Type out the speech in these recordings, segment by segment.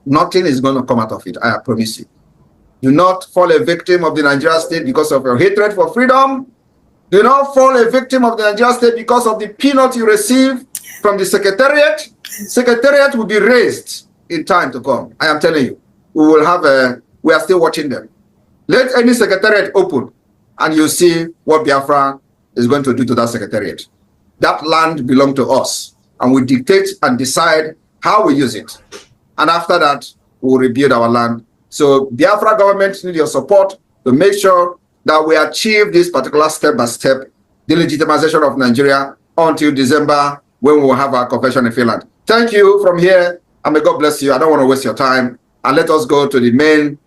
Nothing is going to come out of it, I promise you. Do not fall a victim of the Nigerian state because of your hatred for freedom. Do not fall a victim of the Nigerian state because of the peanut you receive from the secretariat. Secretariat will be raised in time to come. I am telling you, we are still watching them. Let any secretariat open and you see what Biafra is going to do to that secretariat. That land belongs to us, and we dictate and decide how we use it. And after that, we'll rebuild our land. So Biafra government need your support to make sure that we achieve this particular step-by-step delegitimization of Nigeria until December, when we will have our convention in Finland. Thank you from here, and may God bless you. I don't want to waste your time. And let us go to the main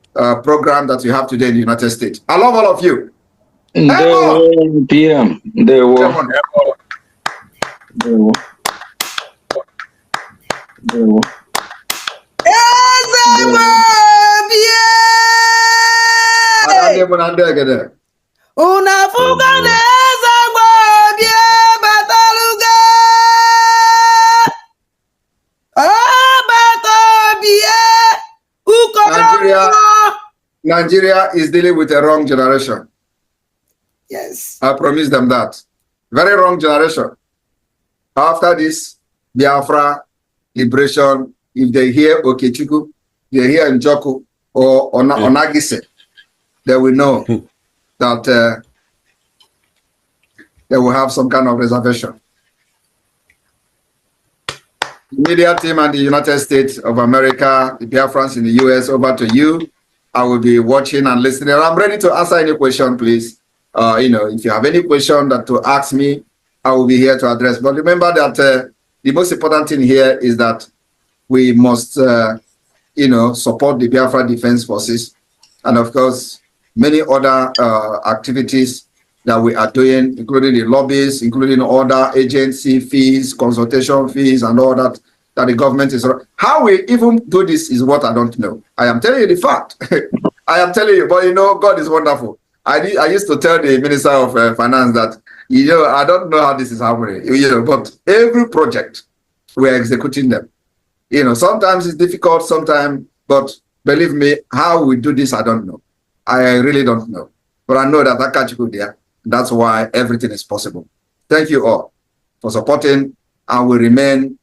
program that you have today in the United States. I love all of you. PM. Una fuga bataluga. Nigeria is dealing with a wrong generation. Yes. I promise them that. Very wrong generation. After this, Biafra, liberation, if they hear Okechukwu, they hear Njoku or Onagise, they will know that they will have some kind of reservation. The media team and the United States of America, the Biafrans in the US, over to you. I will be watching and listening. I'm ready to answer any question, please. If you have any question that to ask me, I will be here to address. But remember that the most important thing here is that we must, support the Biafra Defense Forces, and of course, many other activities that we are doing, including the lobbies, including other agency fees, consultation fees, and all that the government is. How we even do this is what I don't know. I am telling you the fact. I am telling you, but God is wonderful. I used to tell the Minister of Finance that, I don't know how this is happening, but every project, we're executing them. Sometimes it's difficult, sometimes, but believe me, how we do this, I don't know. I really don't know. But I know that I catch you there. That's why everything is possible. Thank you all for supporting, and we remain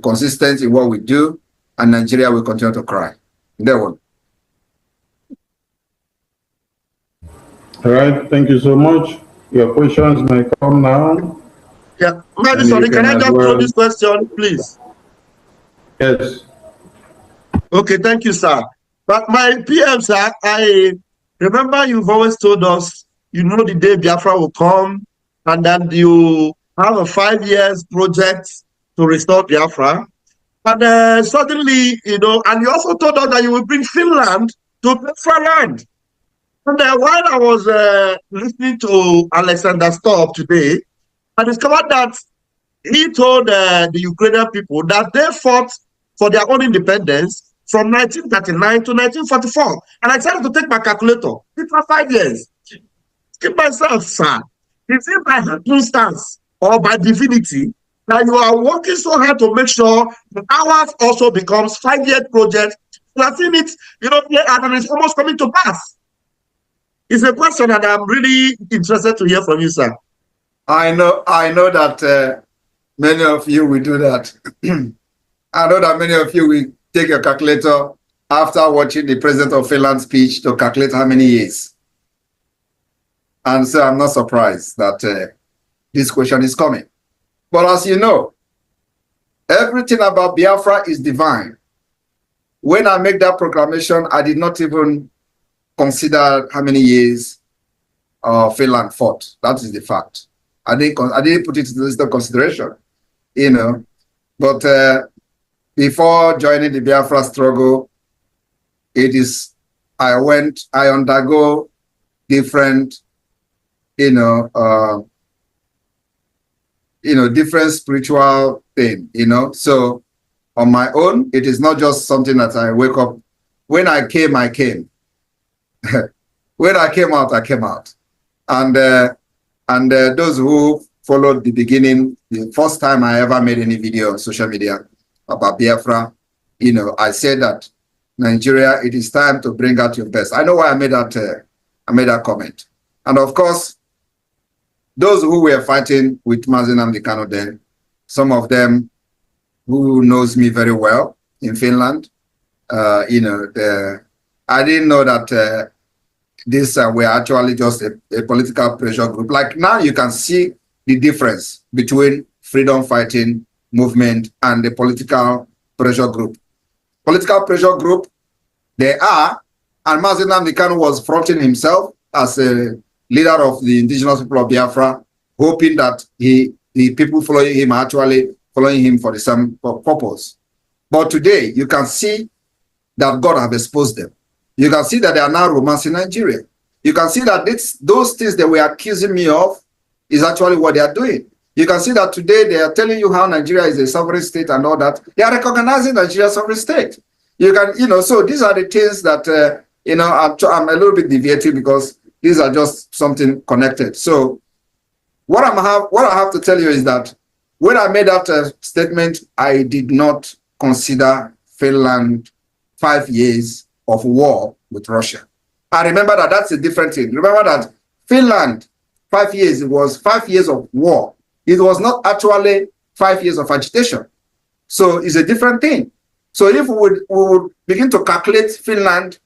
consistent in what we do, and Nigeria will continue to cry. There one. All right, thank you so much. Your questions may come now. Yeah, sorry, can I just throw this question, please? Yes. Okay, thank you, sir. But my PM, sir, I remember you've always told us, the day Biafra will come, and then you have a 5 years project to restore Biafra. And suddenly, and you also told us that you will bring Finland to Biafra land. And while I was listening to Alexander Stubb today, I discovered that he told the Ukrainian people that they fought for their own independence from 1939 to 1944. And I decided to take my calculator. It was 5 years. Keep myself, sir. Is it by happenstance or by divinity that you are working so hard to make sure that ours also becomes 5-year project? So I've seen it, and it's almost coming to pass. It's a question that I'm really interested to hear from you, sir. I know that many of you will do that. I know that many of you will take your calculator after watching the President of Finland's speech to calculate how many years. And so I'm not surprised that this question is coming. But as you know, everything about Biafra is divine. When I make that proclamation, I did not even consider how many years Finland fought. That is the fact. I didn't put it into this consideration, But before joining the Biafra struggle, I undergo different, different spiritual thing, So on my own, it is not just something that I wake up. When I came, I came. When I came out, I came out. And those who followed the beginning, the first time I ever made any video on social media about Biafra, I said that Nigeria, it is time to bring out your best. I know why I made that comment. And of course, those who were fighting with Mazi Nnamdi Kanu then, some of them who knows me very well in Finland, I didn't know that these were actually just a political pressure group. Like now you can see the difference between freedom fighting movement and the political pressure group. Political pressure group, they are, and Mazi Nnamdi Kanu was fronting himself as a leader of the indigenous people of Biafra, hoping that the people following him are actually following him for the same purpose. But today, you can see that God have exposed them. You can see that they are now romancing Nigeria. You can see that those things they were accusing me of is actually what they are doing. You can see that today they are telling you how Nigeria is a sovereign state and all that. They are recognizing Nigeria as a sovereign state. You can, so these are the things that, I'm a little bit deviating because these are just something connected. So what I have to tell you is that when I made that statement, I did not consider Finland 5 years of war with Russia. I remember that that's a different thing. Remember that Finland, 5 years, it was 5 years of war. It was not actually 5 years of agitation. So it's a different thing. So if we would begin to calculate Finland,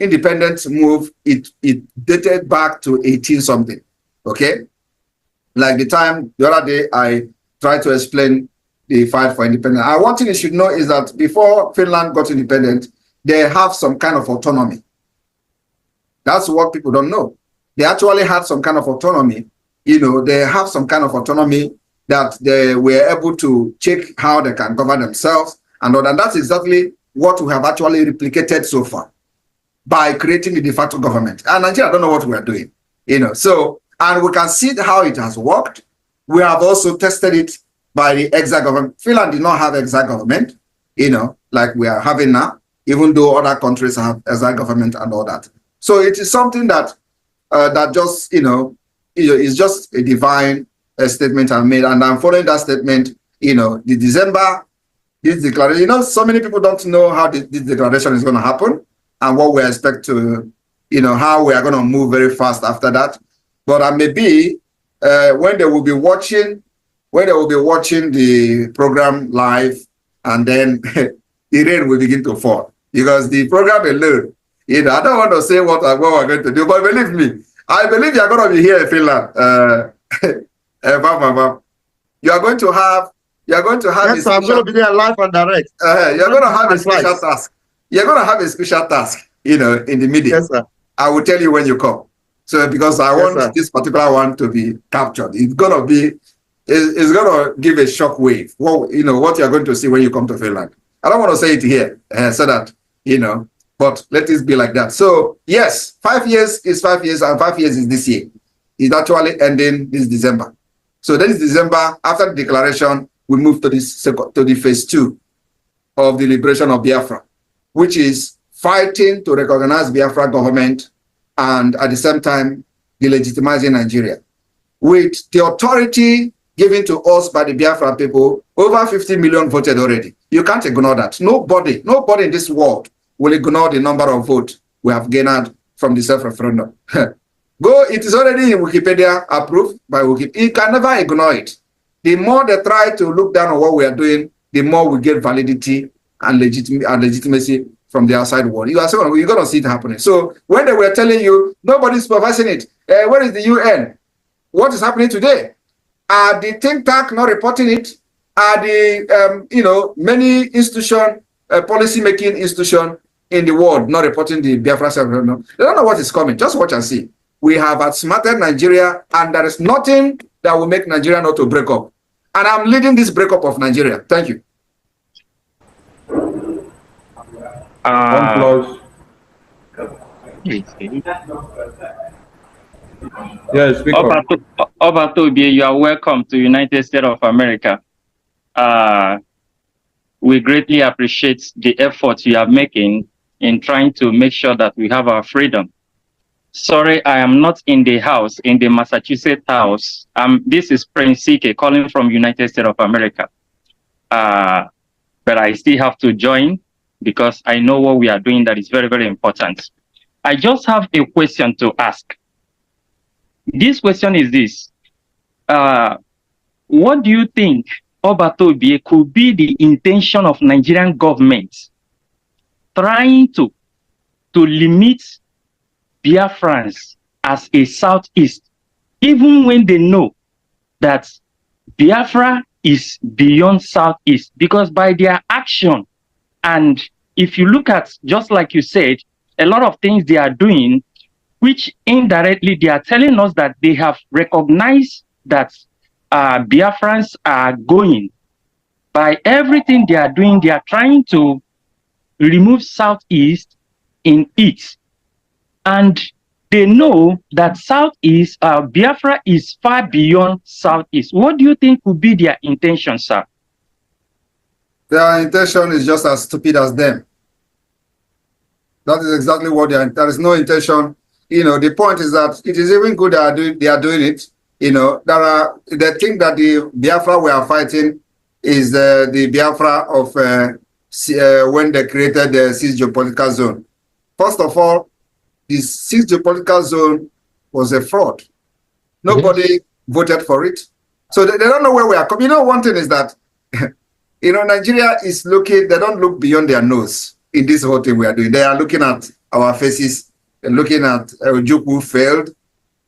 independence move, it dated back to 18 something, okay? Like the other day, I tried to explain the fight for independence. And one thing you should know is that before Finland got independent, they have some kind of autonomy. That's what people don't know. They actually had some kind of autonomy. They have some kind of autonomy that they were able to check how they can govern themselves and all. And that's exactly what we have actually replicated so far by creating the de facto government. And Nigeria don't know what we are doing, and we can see how it has worked. We have also tested it by the exile government. Finland did not have exile government, like we are having now, even though other countries have exile government and all that. So it is something that just, is just a divine statement I made. And I'm following that statement, the December, this declaration, so many people don't know how this declaration is going to happen and what we expect to, how we are going to move very fast after that. But maybe when they will be watching the program live, and then the rain will begin to fall. Because the program alone, I don't want to say what we're going to do, but believe me, I believe you're going to be here in Finland. You are going to have. Yes, I'm going to be there live and direct. You're going to have a special task. You're going to have a special task, in the media. Yes, sir. I will tell you when you come. So because I want this particular one to be captured, it's going to give a shock wave. Well, what you're going to see when you come to Finland. I don't want to say it here, so that, but let it be like that. So yes, 5 years is 5 years, and 5 years is this year. It's actually ending this December. So then December, after the declaration, we move to the phase 2 of the liberation of Biafra, which is fighting to recognize Biafra government and at the same time delegitimizing Nigeria. With the authority given to us by the Biafra people, over 50 million voted already. You can't ignore that. Nobody in this world will ignore the number of votes we have gained from the self-referendum. It is already in Wikipedia, approved by Wikipedia. You can never ignore it. The more they try to look down on what we are doing, the more we get validity and legitimacy from the outside world. You're going to see it happening. So when they were telling you, nobody's supervising it, where is the UN? What is happening today? Are the think tank not reporting it? Are the, many institution, policy-making institution in the world not reporting the Biafra self-referendum? They don't know what is coming. Just watch and see. We have outsmarted Nigeria, and there is nothing that will make Nigeria not to break up. And I'm leading this breakup of Nigeria. Thank you. Yes, speak up. Obatobi, you are welcome to United States of America. We greatly appreciate the effort you are making in trying to make sure that we have our freedom. Sorry, I am not in the house, in the Massachusetts house. This is Prince CK calling from United States of America. But I still have to join because I know what we are doing that is very, very important. I just have a question to ask. This question is this. What do you think, Obatobi, could be the intention of Nigerian government trying to limit Biafrans as a Southeast, even when they know that Biafra is beyond Southeast? Because by their action, and if you look at, just like you said, a lot of things they are doing, which indirectly they are telling us that they have recognized that Biafrans are going. By everything they are doing, they are trying to remove Southeast in it. And they know that Southeast, Biafra is far beyond Southeast. What do you think would be their intention, sir? Their intention is just as stupid as them. That is exactly what there is no intention. The point is that it is even good they are doing it. They think that the Biafra we are fighting is the Biafra of when they created the 6th geopolitical zone. First of all, the 6th geopolitical zone was a fraud. Nobody voted for it. So they don't know where we are coming. One thing is that, Nigeria is looking, they don't look beyond their nose in this whole thing we are doing. They are looking at our faces. They're looking at Ojukwu failed.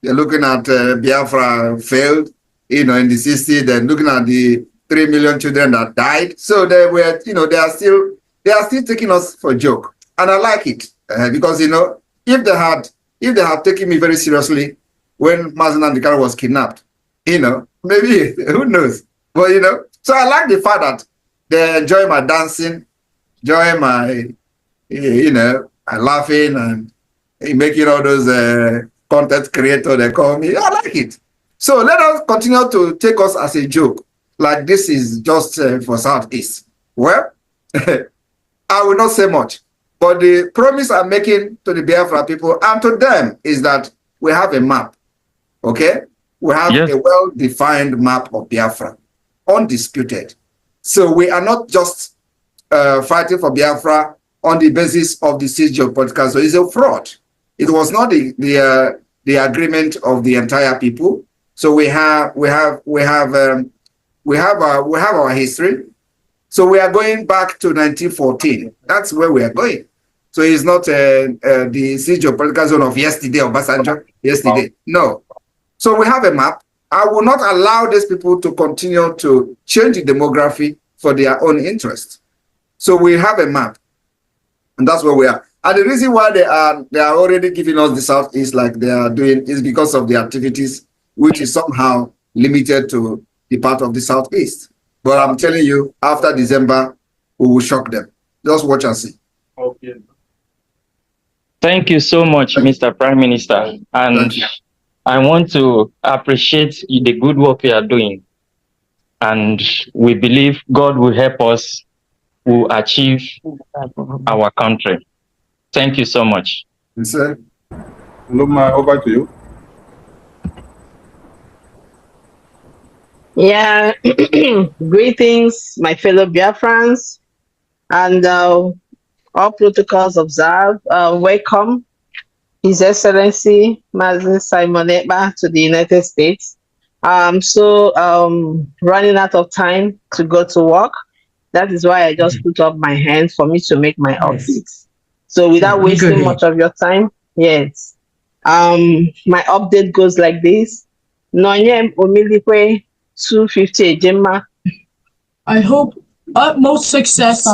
They're looking at Biafra failed, in the 60s. They're looking at the 3 million children that died. So they were, they are still taking us for a joke. And I like it because, if they had taken me very seriously when Mazen Andikara was kidnapped, maybe, who knows? But, so I like the fact that they enjoy my dancing, enjoy my, laughing and making all those content creators they call me. I like it. So let us continue to take us as a joke, like this is just for Southeast. Well, I will not say much, but the promise I'm making to the Biafra people and to them is that we have a map, okay? We have a well-defined map of Biafra, undisputed. So we are not just fighting for Biafra on the basis of the 6th geopolitical. So it's a fraud. It was not the agreement of the entire people. So we have our history. So we are going back to 1914. That's where we are going. So it's not the 6th geopolitical zone of yesterday or Obasanjo yesterday. No. So we have a map. I will not allow these people to continue to change the demography for their own interest. So we have a map, and that's where we are. And the reason why they are already giving us the Southeast like they are doing is because of the activities, which is somehow limited to the part of the Southeast. But I'm telling you, after December, we will shock them. Just watch and see. Okay. Thank you so much, Mr. Prime Minister. And I want to appreciate the good work you are doing. And we believe God will help us to achieve our country. Thank you so much. Yes, sir. Luma, over to you. Yeah, greetings, my fellow Biafrans, and all protocols observed. Welcome, His Excellency Mazen Simon Ekpa to the United States. Running out of time to go to work. That is why I just put up my hand for me to make my updates. So without wasting much of your time, yes. My update goes like this. Nonyem Omilikwe 250 Ejima. I hope utmost success.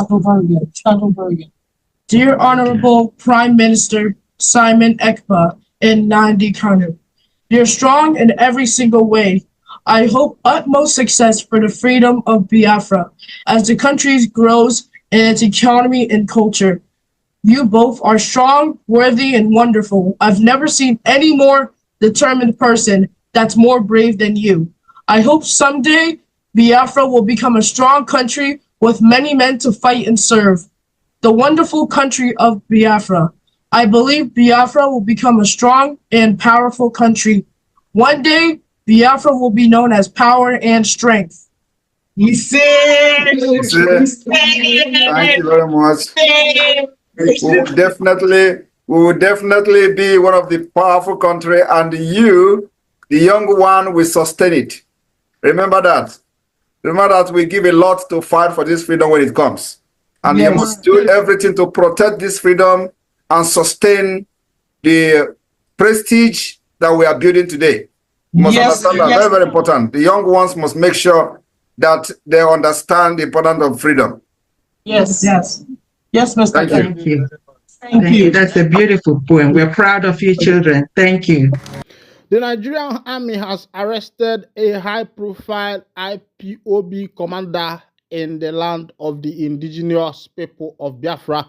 Dear Honorable Prime Minister Simon Ekpa and Nandi Kanu, you're strong in every single way. I hope utmost success for the freedom of Biafra as the country grows in its economy and culture. You both are strong, worthy, and wonderful. I've never seen any more determined person that's more brave than you. I hope someday Biafra will become a strong country with many men to fight and serve. The wonderful country of Biafra. I believe Biafra will become a strong and powerful country. One day, Biafra will be known as power and strength. You say, You see? Thank you very much. We will definitely be one of the powerful country, and you, the young one, will sustain it. Remember that. Remember that we give a lot to fight for this freedom when it comes. And you must do everything to protect this freedom and sustain the prestige that we are building today. You must understand that. Very, very important. The young ones must make sure that they understand the importance of freedom. Yes, Mr. Thank you. Thank you. Thank you. That's a beautiful poem. We're proud of you, children. Thank you. The Nigerian army has arrested a high-profile IPOB commander in the land of the indigenous people of Biafra.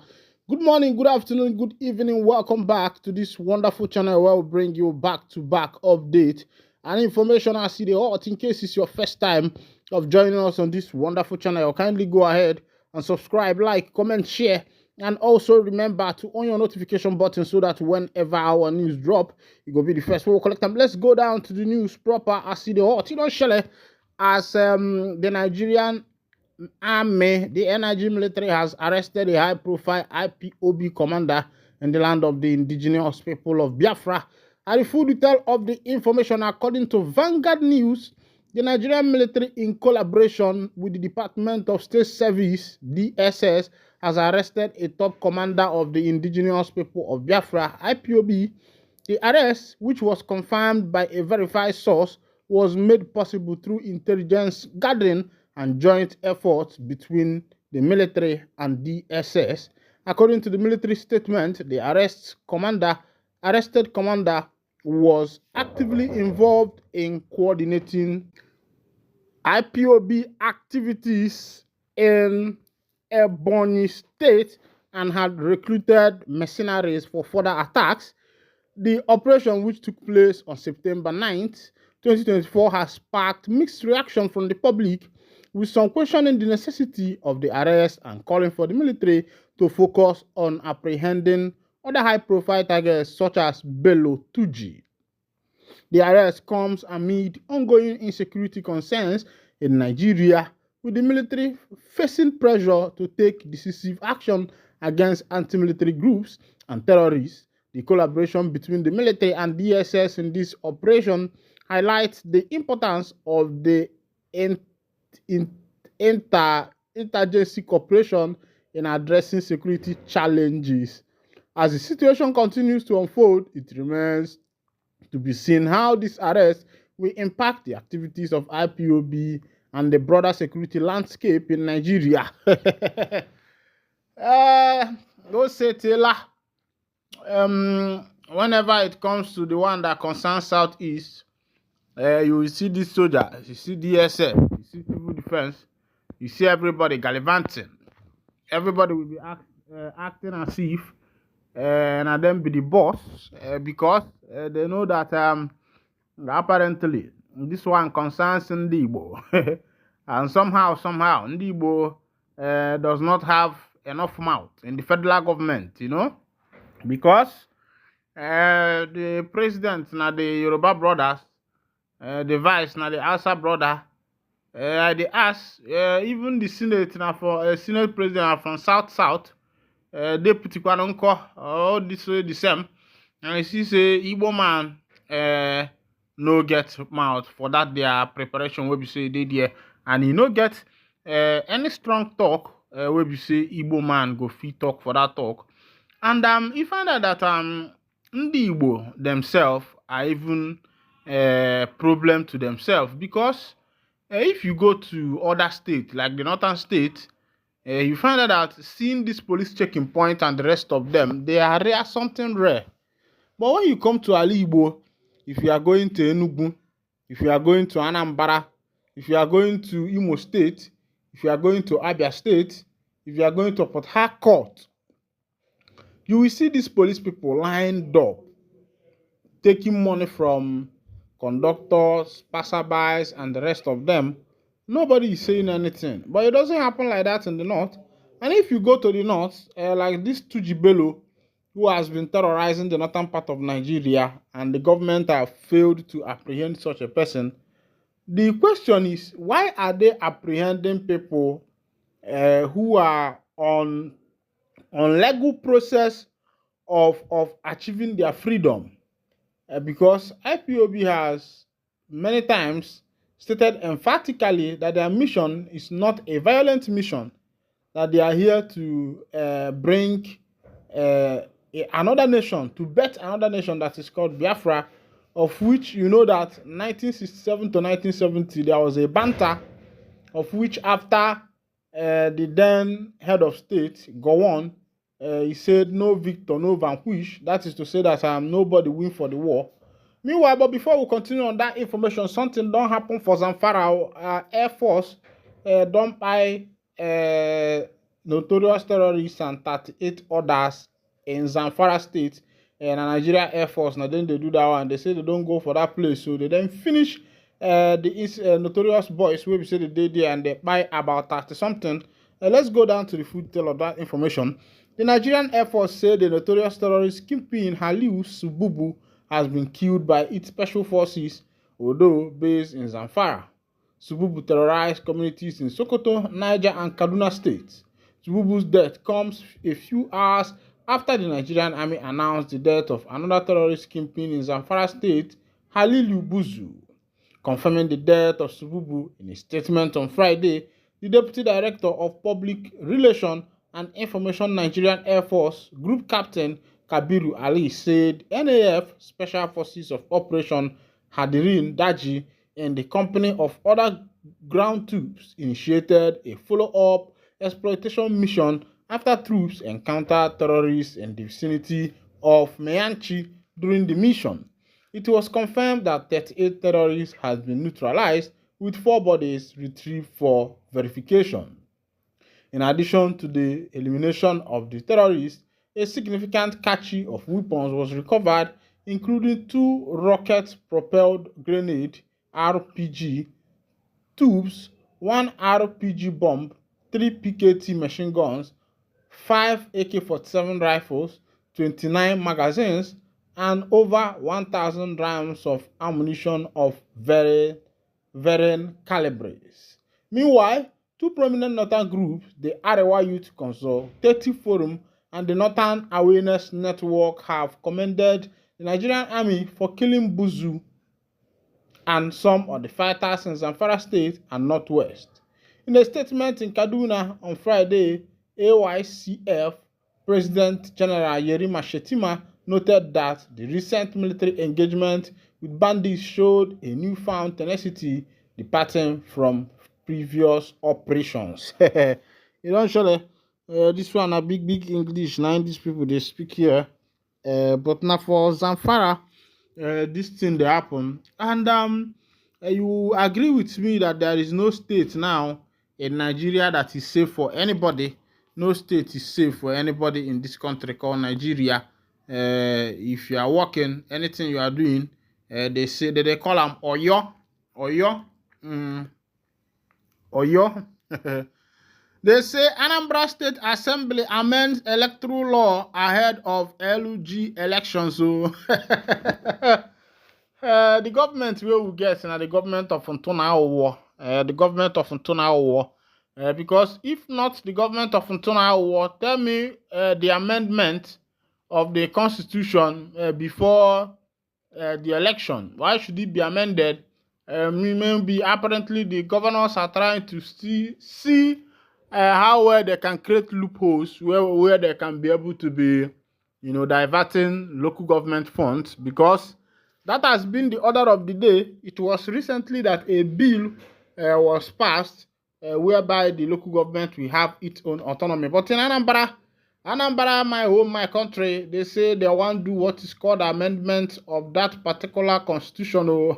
Good morning, good afternoon, good evening. Welcome back to this wonderful channel where we bring you back-to-back update and information as the hot. In case it's your first time of joining us on this wonderful channel, kindly go ahead and subscribe, like, comment, share, and also remember to on your notification button so that whenever our news drop, you will be the first one to collect them. Let's go down to the news proper as the hot. You know, Shelley, as the Nigerian army, the NIG military has arrested a high-profile IPOB commander in the land of the indigenous people of Biafra. And the full detail of the information, according to Vanguard News, the Nigerian military, in collaboration with the Department of State Service, DSS, has arrested a top commander of the indigenous people of Biafra, IPOB. The arrest, which was confirmed by a verified source, was made possible through intelligence gathering and joint efforts between the military and DSS. According to the military statement, the arrested commander was actively involved in coordinating IPOB activities in Ebonyi State and had recruited mercenaries for further attacks. The operation, which took place on September 9th, 2024, has sparked mixed reaction from the public, with some questioning the necessity of the arrest and calling for the military to focus on apprehending other high-profile targets such as Bello Tuji. The arrest comes amid ongoing insecurity concerns in Nigeria, with the military facing pressure to take decisive action against anti-military groups and terrorists. The collaboration between the military and DSS in this operation highlights the importance of the interagency cooperation in addressing security challenges. As the situation continues to unfold, it remains to be seen how this arrest will impact the activities of IPOB and the broader security landscape in Nigeria. Go say Taylor. Whenever it comes to the one that concerns Southeast, you will see this soldier, you see DSF, you see civil defense, you see everybody gallivanting. Everybody will be acting as if and then be the boss because they know that apparently this one concerns Ndibo. And somehow Ndibo does not have enough mouth in the federal government, you know, because the president now the Yoruba brothers, the vice now the Asa brother, they ask even the Senate now for Senate president from South, deputy Kwanonko, all this way the same, and you see say Igbo man no get mouth for that their preparation where we say they there, and he no get any strong talk where we say Igbo man go fit talk for that talk, and you find out that Ndi Igbo themselves are even problem to themselves, because if you go to other states like the northern state, you find out that seeing this police checking point and the rest of them, they are rare, something rare. But when you come to Ali Igbo, if you are going to Enugu, if you are going to Anambra, if you are going to Imo State, if you are going to Abia State, if you are going to Port Harcourt, you will see these police people lined up, taking money from conductors, passerbys, and the rest of them. Nobody is saying anything. But it doesn't happen like that in the north. And if you go to the north, like this Tuji Bello, who has been terrorizing the northern part of Nigeria, and the government have failed to apprehend such a person, The question is, why are they apprehending people who are on legal process of achieving their freedom? Because IPOB has many times stated emphatically that their mission is not a violent mission, that they are here to bring another nation, to bet another nation that is called Biafra, of which you know that 1967 to 1970 there was a banter, of which after the then head of state, Gowon, he said, no victor, no vanquish. That is to say that nobody win for the war. Meanwhile, but before we continue on that information, something don't happen for Zamfara. Air Force don't buy notorious terrorists and 38 others in Zamfara state. And Nigeria Air Force, now then they do that one. They say they don't go for that place. So they then finish the notorious boys where we say they did there and they buy about 30 something. Let's go down to the full detail of that information. The Nigerian Air Force said the notorious terrorist Kingpin Haliu Sububu has been killed by its special forces, although based in Zamfara. Sububu terrorized communities in Sokoto, Niger, and Kaduna states. Sububu's death comes a few hours after the Nigerian army announced the death of another terrorist kingpin in Zamfara state, Halilu Buzu. Confirming the death of Sububu in a statement on Friday, the Deputy Director of Public Relations and Information Nigerian Air Force Group Captain Kabiru Ali said NAF Special Forces of Operation Hadirin Daji in the company of other ground troops initiated a follow-up exploitation mission after troops encountered terrorists in the vicinity of Meyanchi during the mission. It was confirmed that 38 terrorists had been neutralized, with 4 bodies retrieved for verification. In addition to the elimination of the terrorists, a significant cache of weapons was recovered, including 2 rocket-propelled grenade RPG tubes, 1 RPG bomb, 3 PKT machine guns, 5 AK-47 rifles, 29 magazines, and over 1,000 rounds of ammunition of varying calibers. Meanwhile, 2 prominent northern groups, the Arewa Youth Consultative Forum and the Northern Awareness Network, have commended the Nigerian Army for killing Buzu and some of the fighters in Zamfara State and Northwest. In a statement in Kaduna on Friday, AYCF President General Yerima Shetima noted that the recent military engagement with bandits showed a newfound tenacity departing from previous operations. You don't show this one a big English. Now these people they speak here, but now for Zamfara, this thing they happen, and you agree with me that there is no state now in Nigeria that is safe for anybody. No state is safe for anybody in this country called Nigeria. If you are working, anything you are doing, they say that they call them Oyo. Oyo. They say Anambra State Assembly amends electoral law ahead of LUG elections. So the government will get now the government of Ntona Owo. The government of Ntona Owo. Because if not the government of Ntona Owo, tell me the amendment of the constitution before the election. Why should it be amended? Maybe apparently the governors are trying to see how well they can create loopholes where they can be able to be, diverting local government funds, because that has been the order of the day. It was recently that a bill was passed whereby the local government will have its own autonomy. But in Anambra, my home, my country, they say they want to do what is called amendment of that particular constitution to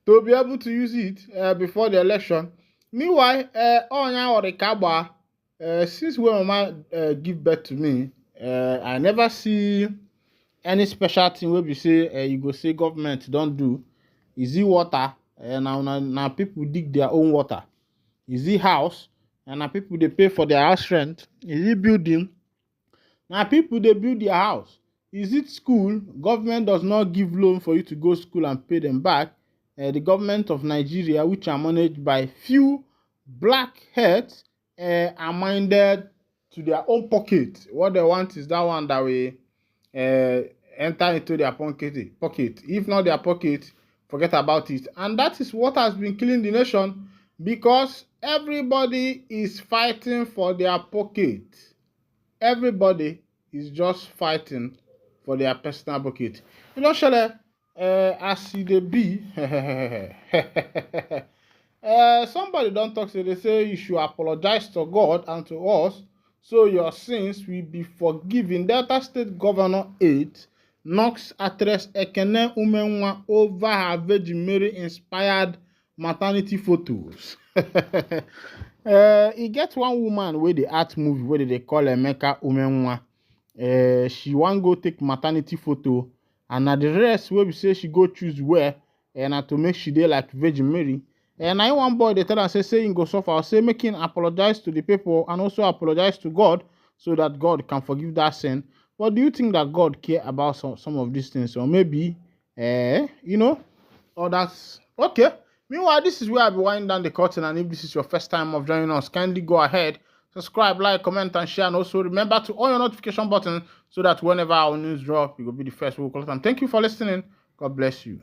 be able to use it before the election. Meanwhile, since when Mama give birth to me, I never see any special thing where we say you go say government don't do. Is it water? Now people dig their own water. Is it house? And now people they pay for their house rent. Is it building? Now people they build their house. Is it school? Government does not give loan for you to go school and pay them back. the government of Nigeria, which are managed by few blackheads, are minded to their own pocket. What they want is that one that will enter into their pocket. If not their pocket, forget about it. And that is what has been killing the nation, because everybody is fighting for their pocket. Everybody is just fighting for their personal pocket. You know, Shele, as e dey be, somebody don't talk, so they say you should apologize to God and to us, so your sins will be forgiven. Delta State Governor 8 knocks actress Ekene Umenwa over her Virgin Mary inspired maternity photos. E get one woman wey dey act movie wey they call Emeka Umenwa. She wan go take maternity photo, and na the rest wey be say she go choose wear, and na to make she dey like Virgin Mary. And na one boy dey tell am say him go suffer, say make him apologize to the people and also apologize to God, so that God can forgive that sin. But do you think that God care about some of these things? Or maybe, or that's okay. Meanwhile, this is where I'll be winding down the curtain, and if this is your first time of joining us, kindly go ahead, subscribe, like, comment, and share, and also remember to on your notification button so that whenever our news drop, you will be the first. We'll call it. And thank you for listening. God bless you.